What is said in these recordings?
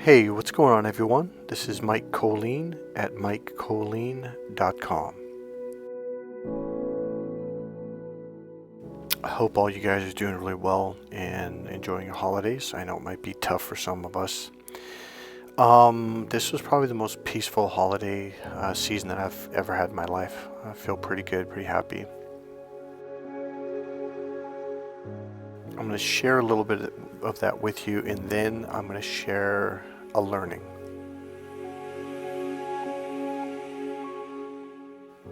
Hey, what's going on, everyone? This is Mike Kollin at MikeKollin.com. I hope all you guys are doing really well and enjoying your holidays. I know it might be tough for some of us. This was probably the most peaceful holiday season that I've ever had in my life. I feel pretty good, pretty happy. I'm going to share a little bit of that with you, and then I'm going to share a learning.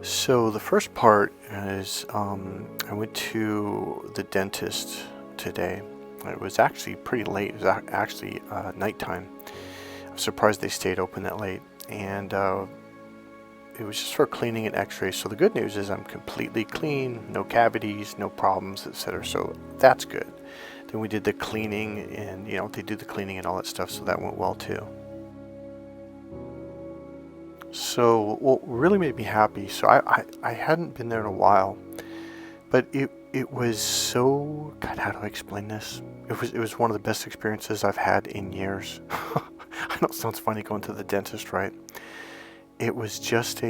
So the first part is I went to the dentist today. It was actually pretty late. It was actually nighttime. I was surprised they stayed open that late, and it was just for cleaning and x-rays. So the good news is I'm completely clean, no cavities, no problems, etc. So that's good. Then we did the cleaning, and they do the cleaning and all that stuff, so that went well too. So what really made me happy, so I hadn't been there in a while, but it was so, God, how do I explain this? It was one of the best experiences I've had in years. I know it sounds funny going to the dentist, right? It was just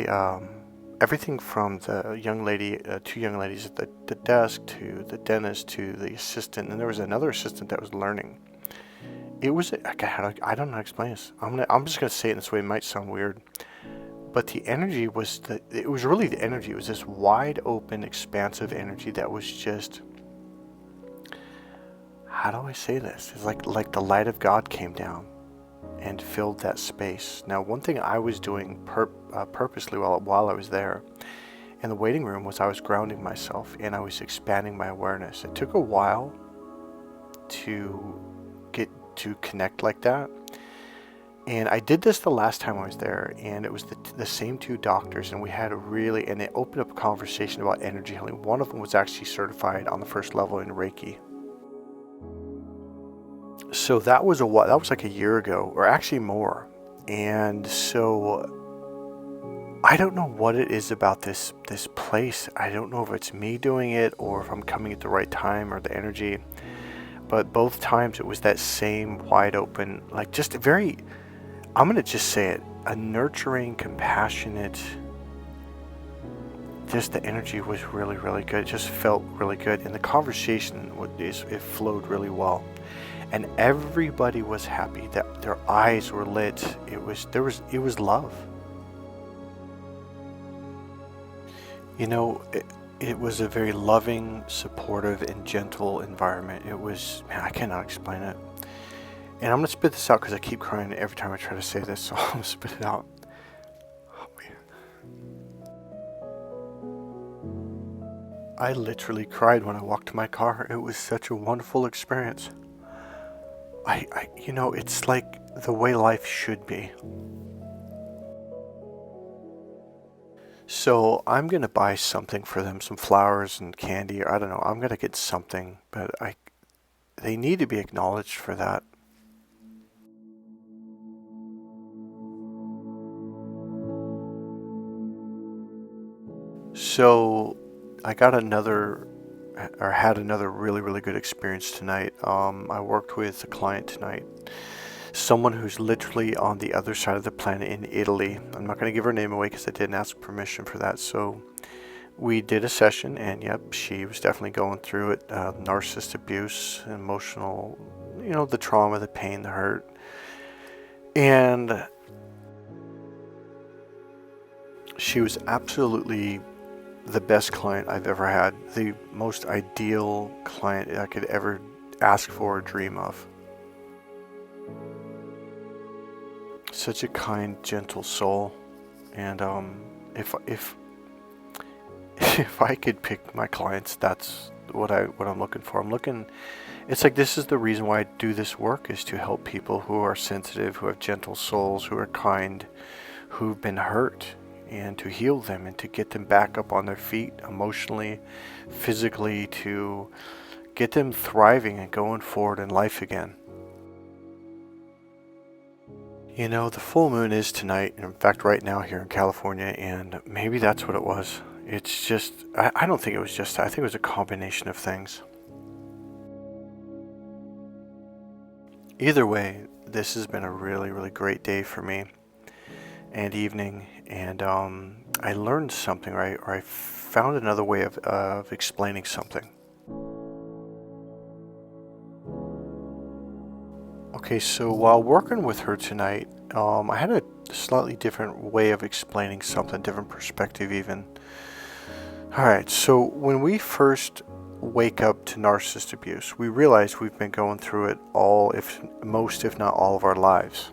everything from the young lady, two young ladies at the desk, to the dentist, to the assistant, and there was another assistant that was learning. It was, God, I don't know how to explain this. I'm just going to say it in this way. It might sound weird. But the energy was it was really the energy. It was this wide open, expansive energy that was just, how do I say this? It's like the light of God came down and filled that space. Now, one thing I was doing purposely while I was there in the waiting room was I was grounding myself and I was expanding my awareness. It took a while to get to connect like that. And I did this the last time I was there, and it was the same two doctors, and we had and they opened up a conversation about energy healing. One of them was actually certified on the first level in Reiki. So that was like a year ago, or actually more. And so I don't know what it is about this place. I don't know if it's me doing it or if I'm coming at the right time or the energy. But both times it was that same wide open, like just very, I'm going to just say it, a nurturing, compassionate, just the energy was really, really good. It just felt really good. And the conversation, it flowed really well. And everybody was happy, that their eyes were lit. It was love. It was a very loving, supportive, and gentle environment. It was, man, I cannot explain it. And I'm going to spit this out because I keep crying every time I try to say this, so I'm going to spit it out. Oh, man. I literally cried when I walked to my car. It was such a wonderful experience. It's like the way life should be. So I'm going to buy something for them, some flowers and candy, or I don't know. I'm going to get something, but they need to be acknowledged for that. So I had another really, really good experience tonight. I worked with a client tonight, someone who's literally on the other side of the planet in Italy. I'm not going to give her name away because I didn't ask permission for that. So we did a session, and yep, she was definitely going through it. Narcissist abuse, emotional, the trauma, the pain, the hurt. And she was absolutely the best client I've ever had, the most ideal client I could ever ask for or dream of. Such a kind, gentle soul, and if I could pick my clients, that's what I'm looking for. It's like, this is the reason why I do this work, is to help people who are sensitive, who have gentle souls, who are kind, who've been hurt, and to heal them and to get them back up on their feet emotionally, physically, to get them thriving and going forward in life again. The full moon is tonight, in fact right now here in California, and maybe that's what it was. It's just, I don't think it was just that. I think it was a combination of things. Either way, this has been a really, really great day for me and evening, and I learned something, right? Or I found another way of explaining something. Okay, so while working with her tonight, I had a slightly different way of explaining something, different perspective even. All right, so when we first wake up to narcissist abuse, we realize we've been going through it all, if not all of our lives.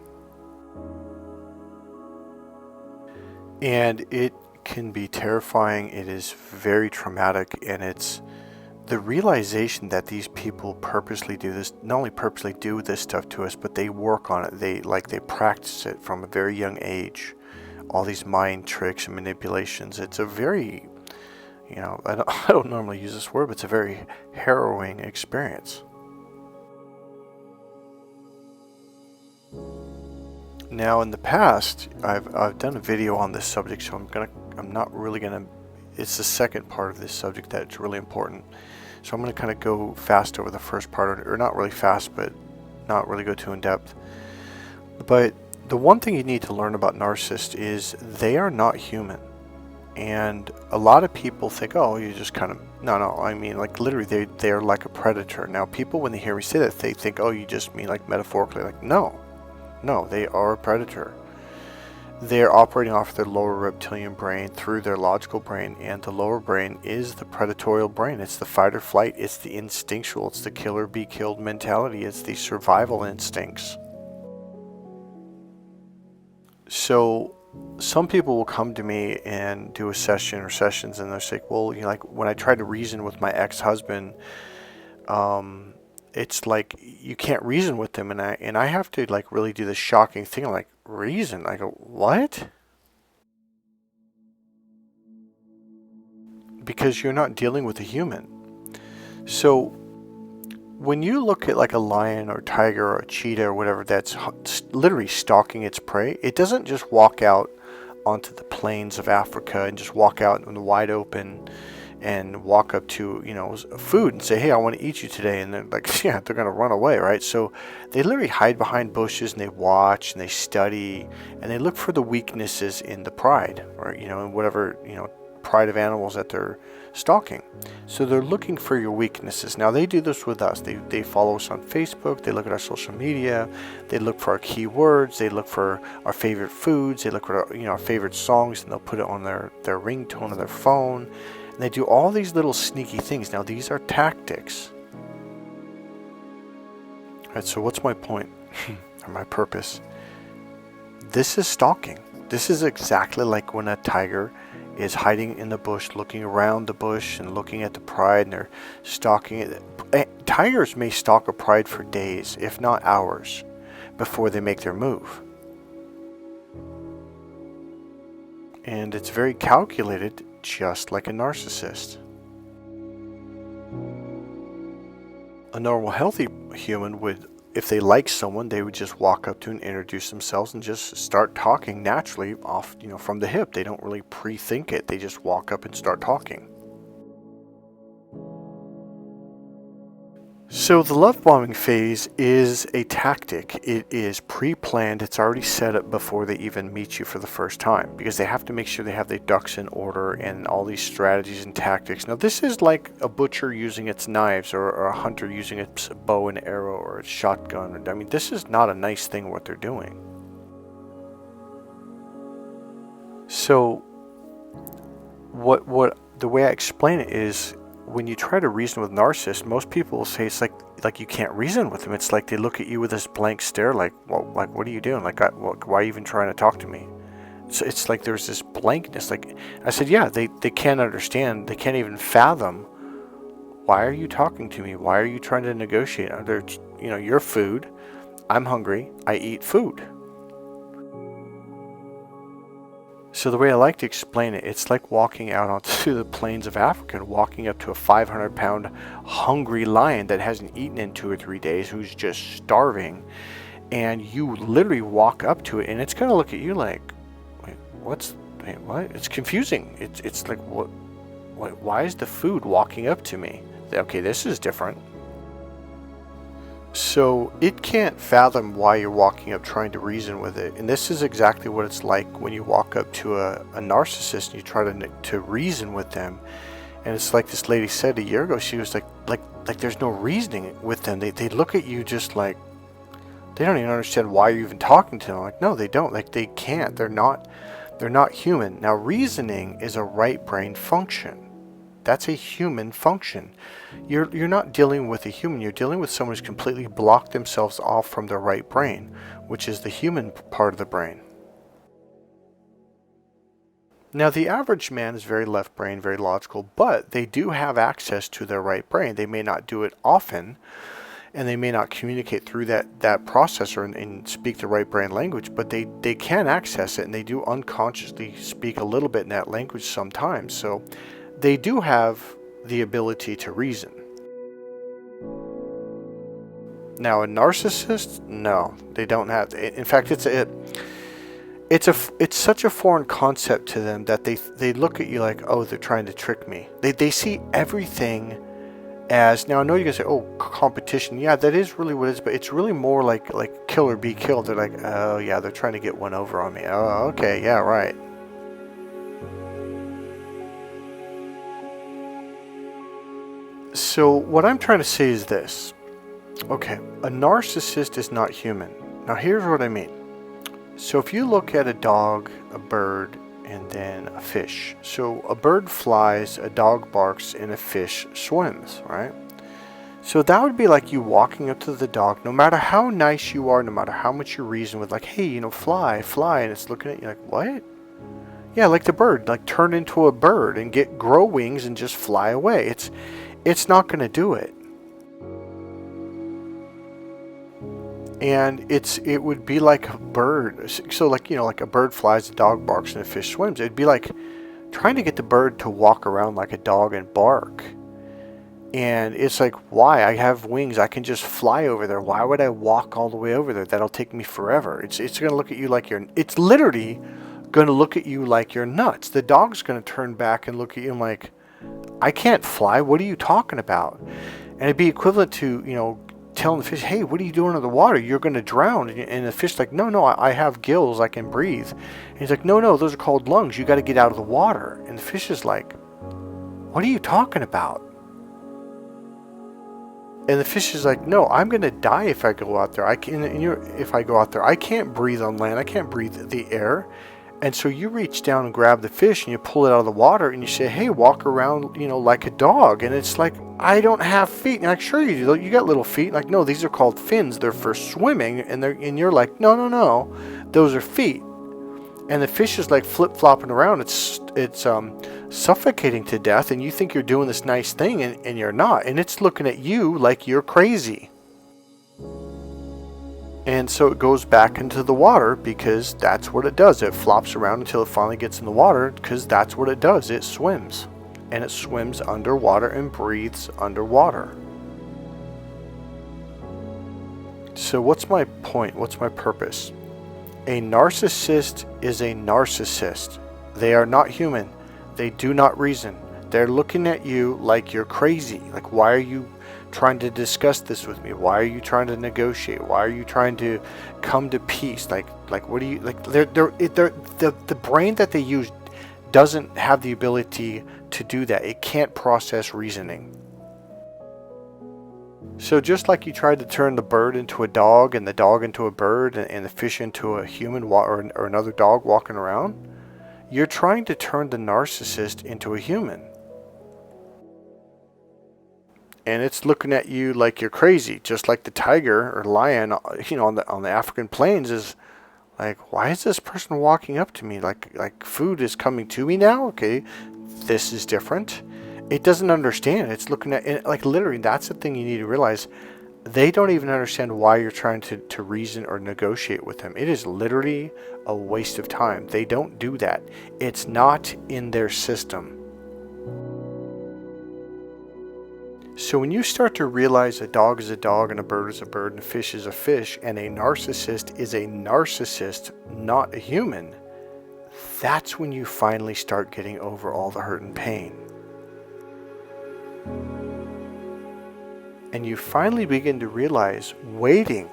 And it can be terrifying, it is very traumatic, and it's the realization that these people purposely do this, not only purposely do this stuff to us, but they work on it. They practice it from a very young age. All these mind tricks and manipulations. It's a very, I don't normally use this word, but it's a very harrowing experience. Now, in the past, I've done a video on this subject, so I'm not really gonna. It's the second part of this subject that's really important. So I'm going to kind of go fast over the first part, or not really fast, but not really go too in depth. But the one thing you need to learn about narcissists is they are not human. And a lot of people think, oh, you just kind of, no, I mean, like literally they're like a predator. Now people, when they hear me say that, they think, oh, you just mean like metaphorically. Like, no, they are a predator. They're operating off their lower reptilian brain through their logical brain, and the lower brain is the predatorial brain. It's the fight or flight, it's the instinctual, it's the kill or be killed mentality, it's the survival instincts. So some people will come to me and do a session or sessions, and they'll say, well, like when I tried to reason with my ex-husband, it's like you can't reason with them, and I have to like really do this shocking thing, like, reason? I go, what? Because you're not dealing with a human. So when you look at like a lion or tiger or a cheetah or whatever that's literally stalking its prey, it doesn't just walk out onto the plains of Africa and just walk out in the wide open and walk up to, food and say, hey, I want to eat you today. And they're like, yeah, they're going to run away, right? So they literally hide behind bushes and they watch and they study and they look for the weaknesses in the pride, or, in whatever, pride of animals that they're stalking. So they're looking for your weaknesses. Now they do this with us. They follow us on Facebook. They look at our social media. They look for our keywords. They look for our favorite foods. They look for our favorite songs, and they'll put it on their ringtone of their phone. And they do all these little sneaky things. Now these are tactics. All right, so what's my point or my purpose? This is stalking. This is exactly like when a tiger is hiding in the bush, looking around the bush and looking at the pride, and they're stalking it. Tigers may stalk a pride for days, if not hours, before they make their move. And it's very calculated, just like a narcissist. A normal, healthy human would, if they like someone, they would just walk up to and introduce themselves and just start talking naturally off, from the hip. They don't really pre-think it. They just walk up and start talking. So the love bombing phase is a tactic. It is pre-planned. It's already set up before they even meet you for the first time, because they have to make sure they have their ducks in order and all these strategies and tactics. Now this is like a butcher using its knives, or a hunter using its bow and arrow, or its shotgun. I mean, this is not a nice thing what they're doing. So what the way I explain it is, when you try to reason with narcissists, most people will say it's like you can't reason with them. It's like they look at you with this blank stare, like, well, like, what are you doing? Like, why are you even trying to talk to me? So it's like there's this blankness. Like I said, yeah, they can't understand. They can't even fathom. Why are you talking to me? Why are you trying to negotiate? Your food. I'm hungry. I eat food. So the way I like to explain it, it's like walking out onto the plains of Africa and walking up to a 500-pound hungry lion that hasn't eaten in 2 or 3 days, who's just starving, and you literally walk up to it, and it's going to look at you like, what? It's confusing. It's like, what? Why is the food walking up to me? Okay, this is different. So it can't fathom why you're walking up trying to reason with it. And this is exactly what it's like when you walk up to a narcissist and you try to reason with them. And it's like this lady said a year ago, she was like there's no reasoning with them. They look at you just like, they don't even understand why you're even talking to them. Like, no, they don't. Like, they can't. They're not human. Now, reasoning is a right brain function. That's a human function. You're not dealing with a human. You're dealing with someone who's completely blocked themselves off from their right brain, which is the human part of the brain. Now, the average man is very left brain, very logical, but they do have access to their right brain. They may not do it often, and they may not communicate through that processor and speak the right brain language, but they can access it, and they do unconsciously speak a little bit in that language sometimes. So they do have the ability to reason. Now, a narcissist, no, they don't have. In fact, it's such a foreign concept to them that they look at you like, oh, they're trying to trick me. They see everything as, now I know you're gonna say, oh, competition. Yeah, that is really what it is, but it's really more like kill or be killed. They're like, oh yeah, they're trying to get one over on me. Oh, okay, yeah, right. So what I'm trying to say is this. Okay, a narcissist is not human. Now here's what I mean. So if you look at a dog, a bird, and then a fish. So a bird flies, a dog barks, and a fish swims, right? So that would be like you walking up to the dog, no matter how nice you are, no matter how much you reason with, like, hey, fly, and it's looking at you like, what? Yeah, like the bird, like turn into a bird and grow wings and just fly away. It's not going to do it. And it would be like a bird. So like a bird flies, a dog barks, and a fish swims. It'd be like trying to get the bird to walk around like a dog and bark. And it's like, why? I have wings. I can just fly over there. Why would I walk all the way over there? That'll take me forever. It's going to look at you like it's literally going to look at you like you're nuts. The dog's going to turn back and look at you and like, I can't fly. What are you talking about? And it'd be equivalent to, telling the fish, hey, what are you doing in the water? You're going to drown. And the fish's like, no, I have gills. I can breathe. And he's like, no, those are called lungs. You got to get out of the water. And the fish is like, what are you talking about? And the fish is like, no, I'm going to die if I go out there. If I go out there, I can't breathe on land. I can't breathe the air. And so you reach down and grab the fish and you pull it out of the water and you say, hey, walk around, like a dog. And it's like, I don't have feet. And like, sure you do. You got little feet. Like, no, these are called fins. They're for swimming. And you're like, no, those are feet. And the fish is like flip-flopping around. It's suffocating to death. And you think you're doing this nice thing and you're not. And it's looking at you like you're crazy. And so it goes back into the water because that's what it does. It flops around until it finally gets in the water because that's what it does. It swims. And it swims underwater and breathes underwater. So what's my point? What's my purpose? A narcissist is a narcissist. They are not human. They do not reason. They're looking at you like you're crazy. Like, why are you trying to discuss this with me? Why are you trying to negotiate? Why are you trying to come to peace? Like what do you like? The brain that they use doesn't have the ability to do that. It can't process reasoning. So just like you tried to turn the bird into a dog and the dog into a bird and the fish into a human or another dog walking around, you're trying to turn the narcissist into a human. And it's looking at you like you're crazy, just like the tiger or lion, on the African plains is like, why is this person walking up to me? Like food is coming to me now? Okay, this is different. It doesn't understand. It's looking at it, like literally, that's the thing you need to realize. They don't even understand why you're trying to reason or negotiate with them. It is literally a waste of time. They don't do that. It's not in their system. So when you start to realize a dog is a dog and a bird is a bird and a fish is a fish and a narcissist is a narcissist, not a human, that's when you finally start getting over all the hurt and pain. and you finally begin to realize, waiting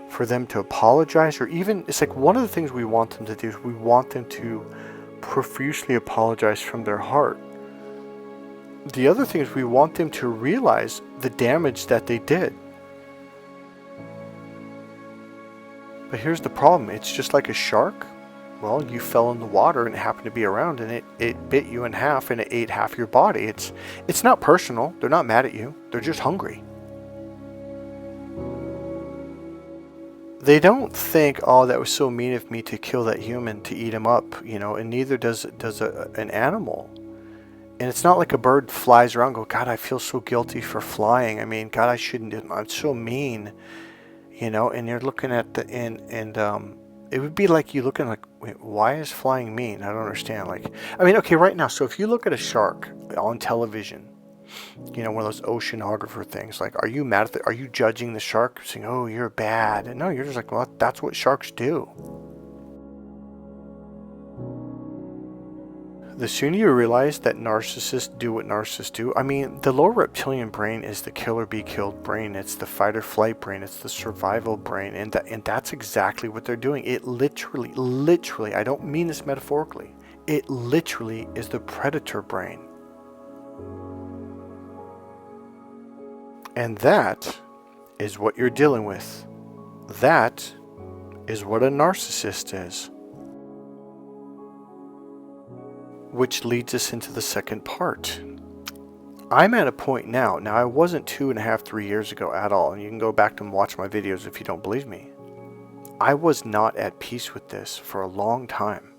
for them to apologize, or even, it's like one of the things we want them to do is we want them to profusely apologize from their heart. The other thing is we want them to realize the damage that they did. But here's the problem. It's just like a shark. Well, you fell in the water and it happened to be around, and it bit you in half and it ate half your body. It's not personal. They're not mad at you. They're just hungry. They don't think, oh, that was so mean of me to kill that human, to eat him up, and neither does an animal. And it's not like a bird flies around and go, God, I feel so guilty for flying. I mean, God, I shouldn't. I'm so mean, and you're looking at it would be like you looking like, wait, why is flying mean? I don't understand. Okay, right now, so if you look at a shark on television, one of those oceanographer things, are you mad at are you judging the shark, saying, oh, you're bad? And no, you're just like, well, that's what sharks do. The sooner you realize that narcissists do what narcissists do, the lower reptilian brain is the kill or be killed brain. It's the fight or flight brain. It's the survival brain. And that's exactly what they're doing. It literally, I don't mean this metaphorically, it literally is the predator brain. And that is what you're dealing with. That is what a narcissist is. Which leads us into the second part. I'm at a point now I wasn't 2.5, 3 years ago at all, and you can go back and watch my videos if you don't believe me. I was not at peace with this for a long time.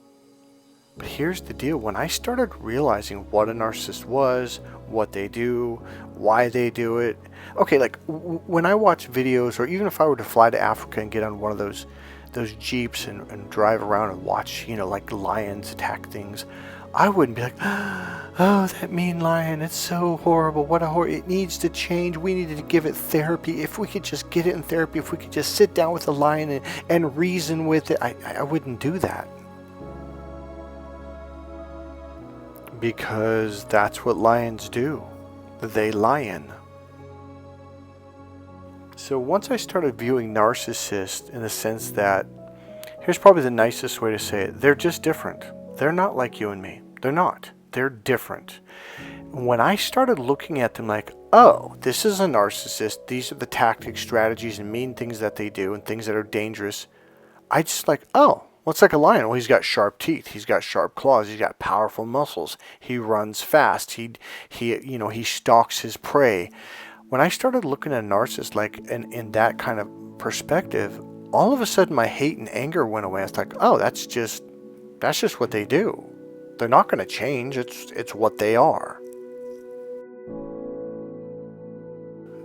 But here's the deal. When I started realizing what a narcissist was, what they do, why they do it. Okay, when I watch videos, or even if I were to fly to Africa and get on one of those jeeps and drive around and watch, lions attack things, I wouldn't be like, oh, that mean lion, it's so horrible. What a horror. It needs to change. We needed to give it therapy. If we could just get it in therapy, if we could just sit down with the lion and reason with it, I wouldn't do that. Because that's what lions do. They lion. So once I started viewing narcissists in the sense that, here's probably the nicest way to say it, they're just different. They're not like you and me. They're not. They're different. When I started looking at them like, oh, this is a narcissist, these are the tactics, strategies, and mean things that they do and things that are dangerous, I just well, it's like a lion. Well, he's got sharp teeth, he's got sharp claws, he's got powerful muscles, he runs fast, he stalks his prey. When I started looking at a narcissist in that kind of perspective, all of a sudden my hate and anger went away. It's like, oh, that's just what they do. They're not going to change. It's what they are.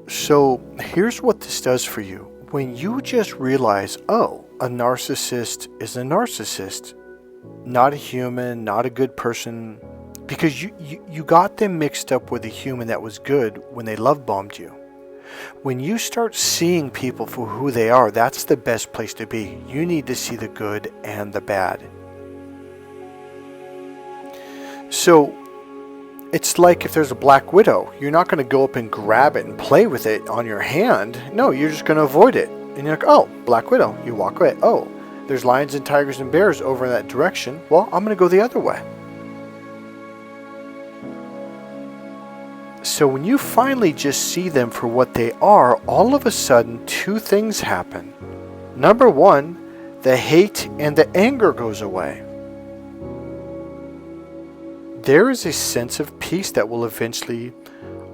So here's what this does for you. When you just realize, oh, a narcissist is a narcissist, not a human, not a good person, because you got them mixed up with a human that was good when they love bombed you. When you start seeing people for who they are, that's the best place to be. You need to see the good and the bad. So it's like if there's a black widow, you're not going to go up and grab it and play with it on your hand. No, you're just going to avoid it. And you're like, oh, black widow. You walk away. Oh, there's lions and tigers and bears over in that direction. Well, I'm going to go the other way. So when you finally just see them for what they are, all of a sudden, two things happen. Number one, the hate and the anger goes away. There is a sense of peace that will eventually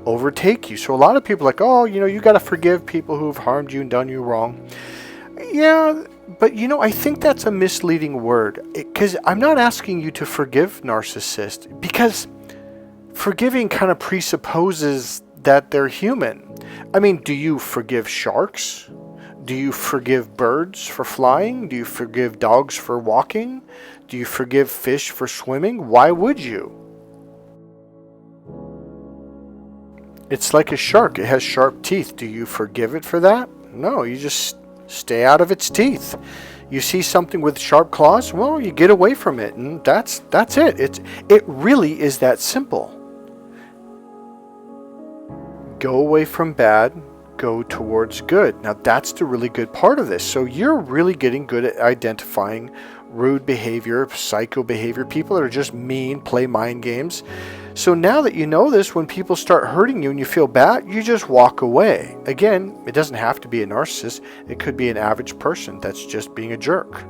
overtake you. So a lot of people are like, oh, you got to forgive people who've harmed you and done you wrong. Yeah, but I think that's a misleading word, because I'm not asking you to forgive narcissists, because forgiving kind of presupposes that they're human. Do you forgive sharks? Do you forgive birds for flying? Do you forgive dogs for walking? Do you forgive fish for swimming? Why would you? It's like a shark. It has sharp teeth. Do you forgive it for that? No, you just stay out of its teeth. You see something with sharp claws? Well, you get away from it, and that's it. It really is that simple. Go away from bad, go towards good. Now that's the really good part of this. So you're really getting good at identifying rude behavior, psycho behavior, people that are just mean, play mind games. So now that you know this, when people start hurting you and you feel bad, you just walk away. Again, it doesn't have to be a narcissist. It could be an average person that's just being a jerk.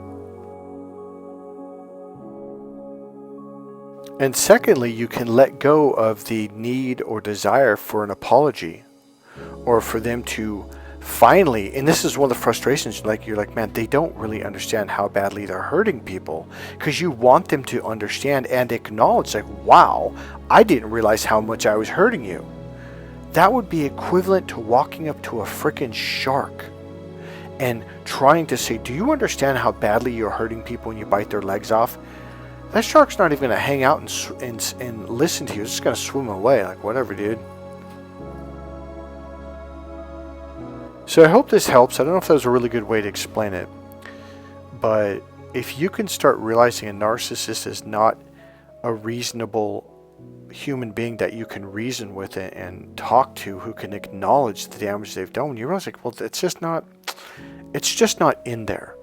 And secondly, you can let go of the need or desire for an apology, or for them to finally, and this is one of the frustrations, you're like, man, they don't really understand how badly they're hurting people, because you want them to understand and acknowledge, like, wow, I didn't realize how much I was hurting you. That would be equivalent to walking up to a freaking shark and trying to say, do you understand how badly you're hurting people when you bite their legs off? That shark's not even going to hang out and listen to you. It's just going to swim away, like, whatever, dude. So I hope this helps. I don't know if that was a really good way to explain it, but if you can start realizing a narcissist is not a reasonable human being that you can reason with and talk to, who can acknowledge the damage they've done, you realize, like, well, it's just not in there.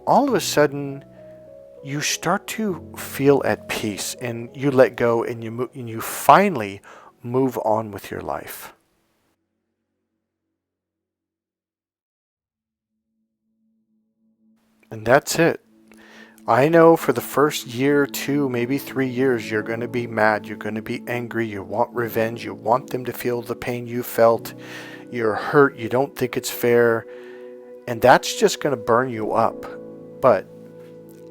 All of a sudden, you start to feel at peace, and you let go, and you finally move on with your life. And that's it. I know for the first year, 2, maybe 3 years, you're going to be mad, you're going to be angry, you want revenge, you want them to feel the pain you felt, you're hurt, you don't think it's fair, and that's just going to burn you up. But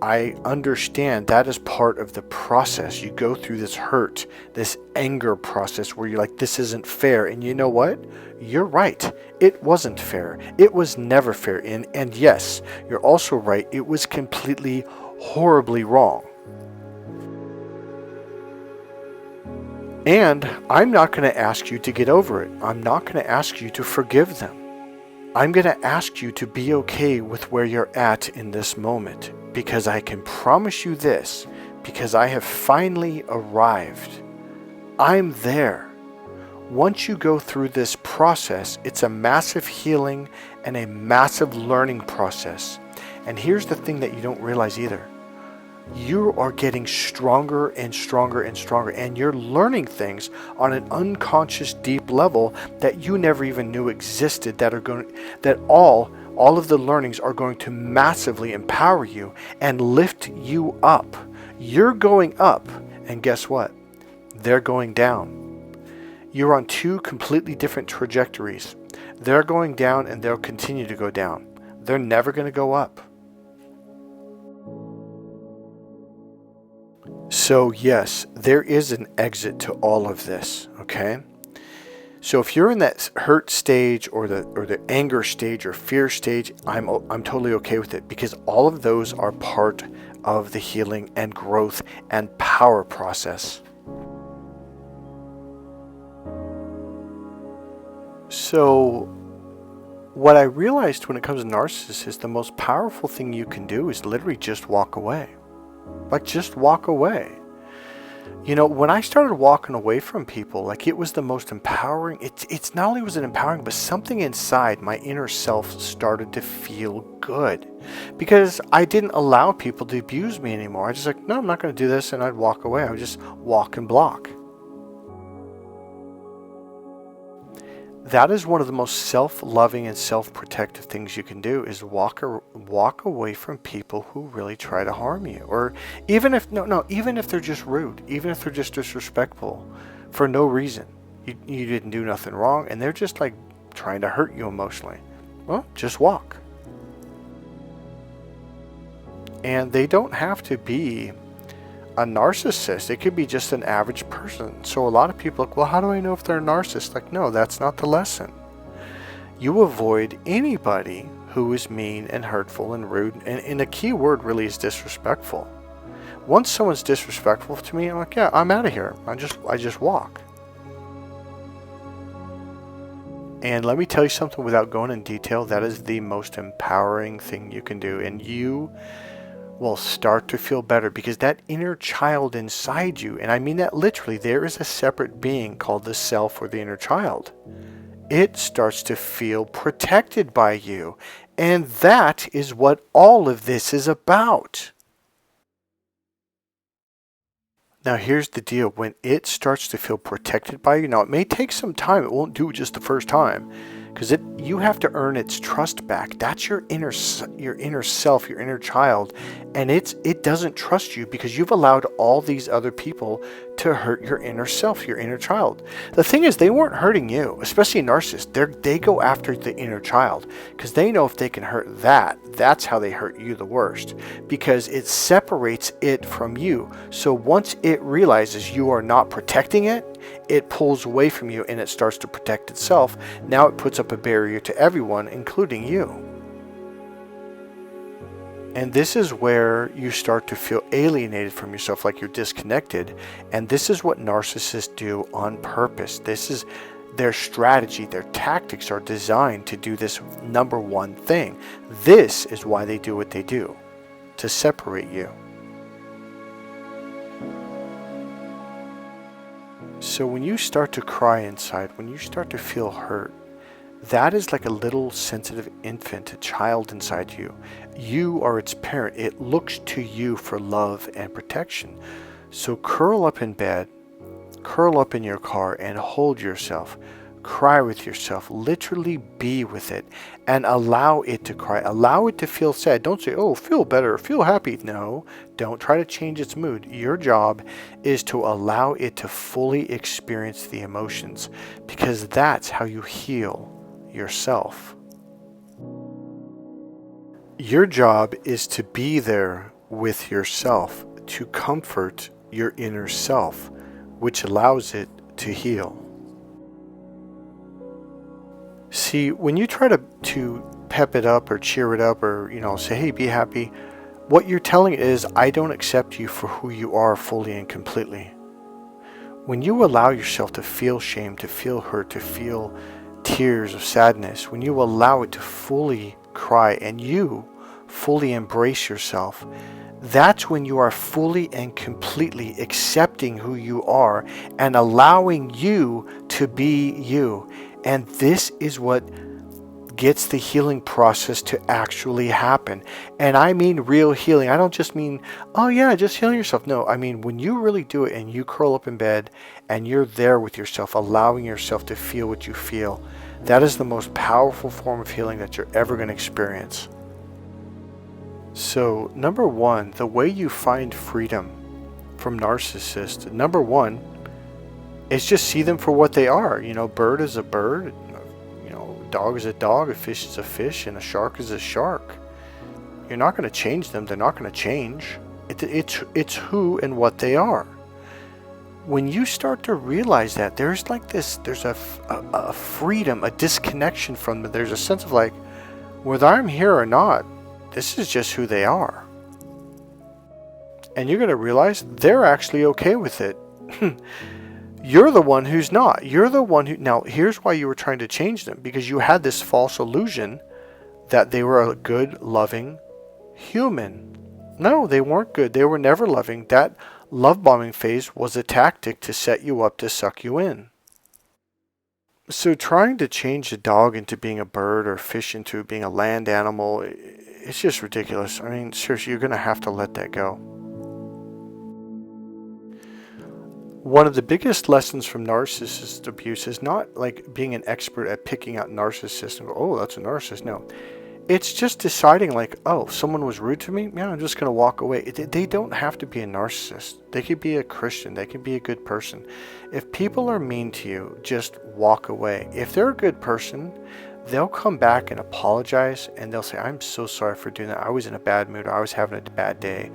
I understand that is part of the process. You go through this hurt, this anger process where you're like, this isn't fair. And you know what? You're right. It wasn't fair. It was never fair. And yes, you're also right. It was completely, horribly wrong. And I'm not going to ask you to get over it. I'm not going to ask you to forgive them. I'm going to ask you to be okay with where you're at in this moment. Because I can promise you this, because I have finally arrived. I'm there. Once you go through this process, it's a massive healing and a massive learning process. And here's the thing that you don't realize either. You are getting stronger and stronger and stronger, and you're learning things on an unconscious deep level that you never even knew existed, that all of the learnings are going to massively empower you and lift you up. You're going up, and guess what? They're going down. You're on 2 completely different trajectories. They're going down, and they'll continue to go down. They're never going to go up. So yes, there is an exit to all of this, okay? So if you're in that hurt stage or the anger stage or fear stage, I'm totally okay with it, because all of those are part of the healing and growth and power process. So what I realized when it comes to narcissists is the most powerful thing you can do is literally just walk away. Like, just walk away. You know, when I started walking away from people, like, it was the most empowering. It's not only was it empowering, but something inside my inner self started to feel good, because I didn't allow people to abuse me anymore. I just like, no, I'm not going to do this, and I'd walk away. I would just walk and block. That is one of the most self-loving and self-protective things you can do, is walk away from people who really try to harm you, or even if even if they're just rude, even if they're just disrespectful for no reason. You didn't do nothing wrong, and they're just like trying to hurt you emotionally. Well, just walk. And they don't have to be a narcissist. It could be just an average person. So a lot of people are like, well, how do I know if they're a narcissist? Like, no, that's not the lesson. You avoid anybody who is mean and hurtful and rude, and the key word really is disrespectful. Once someone's disrespectful to me, I'm like, yeah, I'm out of here. I just walk. And let me tell you something without going in detail, that is the most empowering thing you can do, and you will start to feel better, because that inner child inside you, and I mean that literally, there is a separate being called the self or the inner child. it starts to feel protected by you. And that is what all of this is about. Now here's the deal. When it starts to feel protected by you, now it may take some time. It won't do it just the first time, because you have to earn its trust back. That's your inner self, your inner child, and it doesn't trust you because you've allowed all these other people to hurt your inner self, your inner child. The thing is, they weren't hurting you, especially a narcissist. They go after the inner child because they know if they can hurt that, that's how they hurt you the worst, because it separates it from you. So once it realizes you are not protecting it, it pulls away from you and it starts to protect itself. Now it puts up a barrier to everyone, including you. And this is where you start to feel alienated from yourself, like you're disconnected. And this is what narcissists do on purpose. This is their strategy. Their tactics are designed to do this number one thing. This is why they do what they do, to separate you. So when you start to cry inside, when you start to feel hurt, that is like a little sensitive infant, a child inside you. You are its parent. It looks to you for love and protection. So curl up in bed, curl up in your car and hold yourself. Cry with yourself. Literally be with it and allow it to cry. Allow it to feel sad. Don't say, oh, feel better, feel happy. No, don't try to change its mood. Your job is to allow it to fully experience the emotions, because that's how you heal yourself. Your job is to be there with yourself, to comfort your inner self, which allows it to heal. See, when you try to pep it up or cheer it up or, say, hey, be happy, what you're telling it is, I don't accept you for who you are fully and completely. When you allow yourself to feel shame, to feel hurt, to feel tears of sadness, when you allow it to fully cry and you fully embrace yourself, that's when you are fully and completely accepting who you are and allowing you to be you. And this is what gets the healing process to actually happen. And I mean real healing. I don't just mean, oh yeah, just healing yourself. No, I mean when you really do it and you curl up in bed and you're there with yourself, allowing yourself to feel what you feel, that is the most powerful form of healing that you're ever going to experience. So, number one, the way you find freedom from narcissists, number one, is just see them for what they are. Bird is a bird, dog is a dog, a fish is a fish, and a shark is a shark. You're not going to change them. They're not going to change. It's who and what they are. When you start to realize that, there's a freedom, a disconnection from them. There's a sense of like, whether I'm here or not, this is just who they are. And you're going to realize they're actually okay with it. You're the one who's not. You're the one who... Now, here's why you were trying to change them. Because you had this false illusion that they were a good, loving human. No, they weren't good. They were never loving. That love bombing phase was a tactic to set you up to suck you in. So trying to change a dog into being a bird or fish into being a land animal, it's just ridiculous. I mean, seriously, you're going to have to let that go. One of the biggest lessons from narcissist abuse is not like being an expert at picking out narcissists and go, oh, that's a narcissist. No. It's just deciding like, oh, someone was rude to me? Yeah, I'm just going to walk away. They don't have to be a narcissist. They could be a Christian. They could be a good person. If people are mean to you, just walk away. If they're a good person, they'll come back and apologize and they'll say, I'm so sorry for doing that. I was in a bad mood. Or I was having a bad day.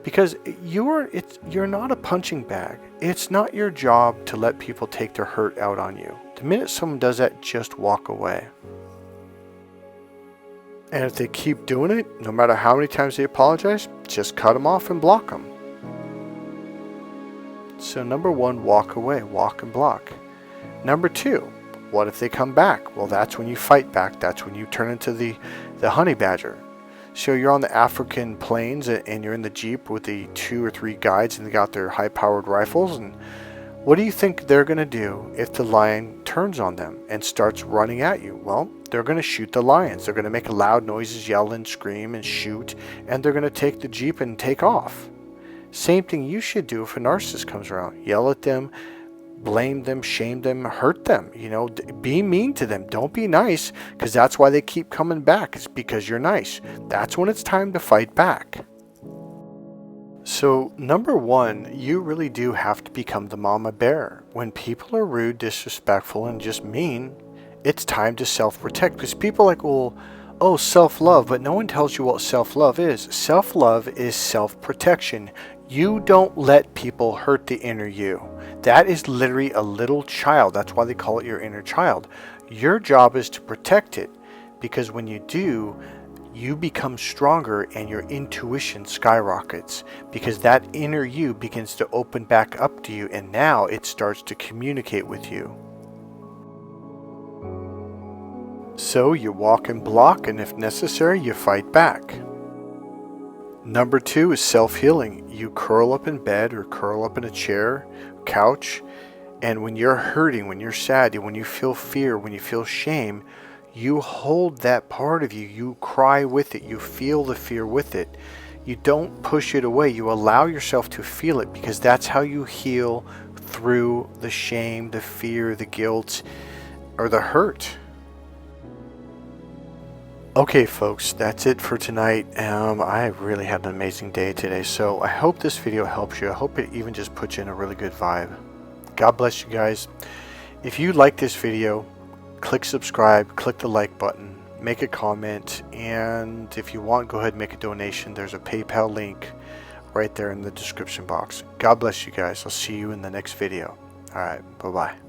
Because you're not a punching bag. It's not your job to let people take their hurt out on you. The minute someone does that, just walk away. And if they keep doing it, no matter how many times they apologize, just cut them off and block them. So number one, walk away, walk and block. Number two, what if they come back? Well, that's when you fight back. That's when you turn into the honey badger. So you're on the African plains and you're in the Jeep with the 2 or 3 guides and they got their high-powered rifles. And What do you think they're going to do if the lion turns on them and starts running at you? Well, they're going to shoot the lions. They're going to make loud noises, yell and scream and shoot, and they're going to take the Jeep and take off. Same thing you should do if a narcissist comes around. Yell at them, blame them, shame them, hurt them. You know, be mean to them. Don't be nice, because that's why they keep coming back. It's because you're nice. That's when it's time to fight back. So, number one, you really do have to become the mama bear. When people are rude, disrespectful, and just mean, it's time to self-protect. Because people are like, well, oh, self-love, but no one tells you what self-love is. Self-love is self-protection. You don't let people hurt the inner you. That is literally a little child. That's why they call it your inner child. Your job is to protect it, because when you do, you become stronger and your intuition skyrockets, because that inner you begins to open back up to you, and now it starts to communicate with you. So you walk and block, and if necessary, you fight back. Number two is self-healing. You curl up in bed or curl up in a chair, couch, and when you're hurting, when you're sad, when you feel fear, when you feel shame, you hold that part of you. You cry with it. You feel the fear with it. You don't push it away. You allow yourself to feel it, because that's how you heal through the shame, the fear, the guilt, or the hurt. Okay, folks, that's it for tonight. I really had an amazing day today, so I hope this video helps you. I hope it even just puts you in a really good vibe. God bless you guys. If you like this video, click subscribe, click the like button, make a comment, and if you want, go ahead and make a donation. There's a PayPal link right there in the description box. God bless you guys. I'll see you in the next video. All right, bye-bye.